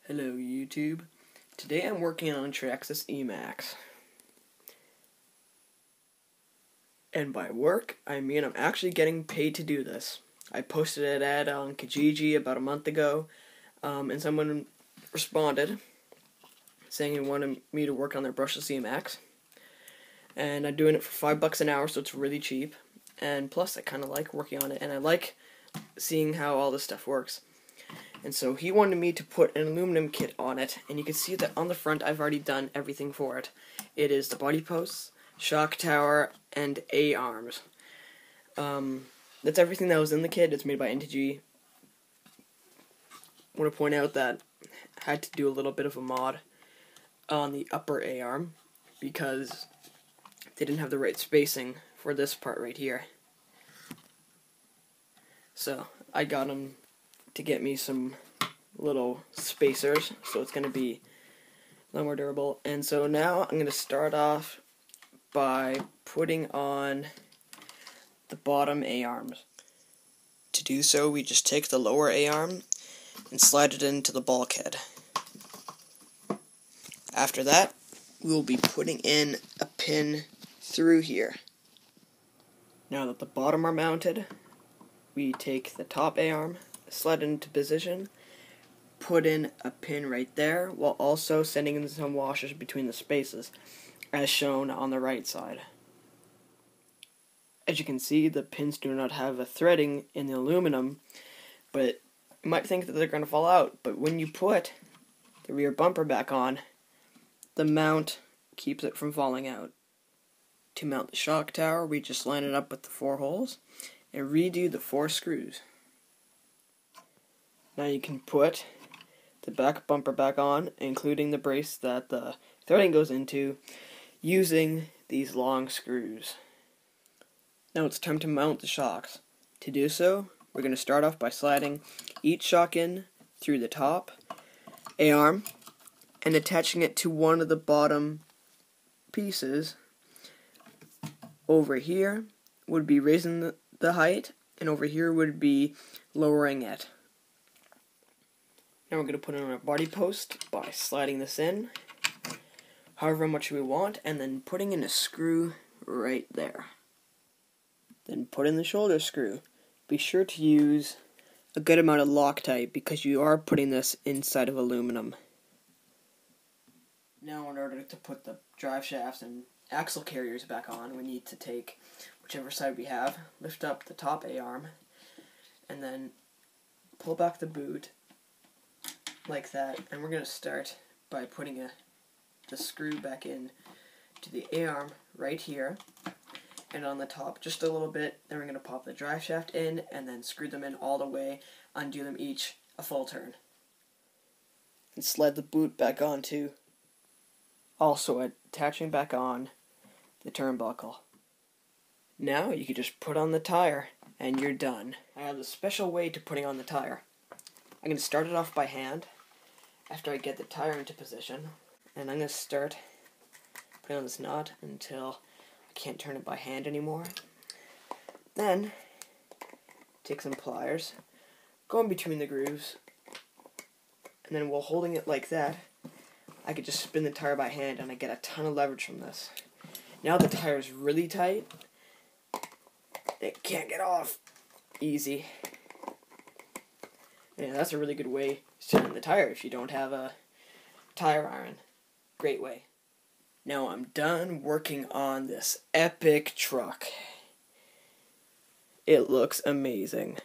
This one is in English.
Hello YouTube. Today I'm working on Traxxas EMaxx. And by work, I mean I'm actually getting paid to do this. I posted an ad on Kijiji about a month ago, and someone responded saying he wanted me to work on their brushless EMaxx. And I'm doing it for $5 an hour, so it's really cheap. And plus I kind of like working on it, and I like seeing how all this stuff works. And so he wanted me to put an aluminum kit on it, and you can see that on the front I've already done everything for it. It is the body posts, shock tower, and A-arms. That's everything that was in the kit. It's made by Integy. I want to point out that I had to do a little bit of a mod on the upper A-arm because they didn't have the right spacing for this part right here. So I got them to get me some little spacers, so it's going to be a lot more durable. And so now I'm going to start off by putting on the bottom A-arms. To do so, we just take the lower A-arm and slide it into the bulkhead. After that, we will be putting in a pin through here. Now that the bottom are mounted, we take the top A-arm, slide it into position, put in a pin right there, while also sending in some washers between the spaces, as shown on the right side. As you can see, the pins do not have a threading in the aluminum, but you might think that they're going to fall out, but when you put the rear bumper back on, the mount keeps it from falling out. To mount the shock tower, we just line it up with the 4 holes and redo the 4 screws. Now you can put the back bumper back on, including the brace that the threading goes into, using these long screws. Now it's time to mount the shocks. To do so, we're going to start off by sliding each shock in through the top A-arm and attaching it to one of the bottom pieces. Over here would be raising the height, and over here would be lowering it. Now we're going to put in our body post by sliding this in however much we want, and then putting in a screw right there. Then put in the shoulder screw. Be sure to use a good amount of Loctite because you are putting this inside of aluminum. Now in order to put the drive shafts and axle carriers back on, we need to take whichever side we have, lift up the top A-arm, and then pull back the boot like that, and we're going to start by putting the screw back in to the A-arm right here, and on the top just a little bit. Then we're going to pop the drive shaft in, and then screw them in all the way, undo them each a full turn. And slide the boot back on too. Also attaching back on the turnbuckle. Now you can just put on the tire, and you're done. I have a special way to putting on the tire. I'm going to start it off by hand after I get the tire into position, and I'm going to start putting on this knot until I can't turn it by hand anymore. Then take some pliers, go in between the grooves, and then while holding it like that, I could just spin the tire by hand, and I get a ton of leverage from this. Now the tire is really tight, it can't get off easy. Yeah, that's a really good way to turn the tire if you don't have a tire iron. Great way. Now I'm done working on this epic truck. It looks amazing.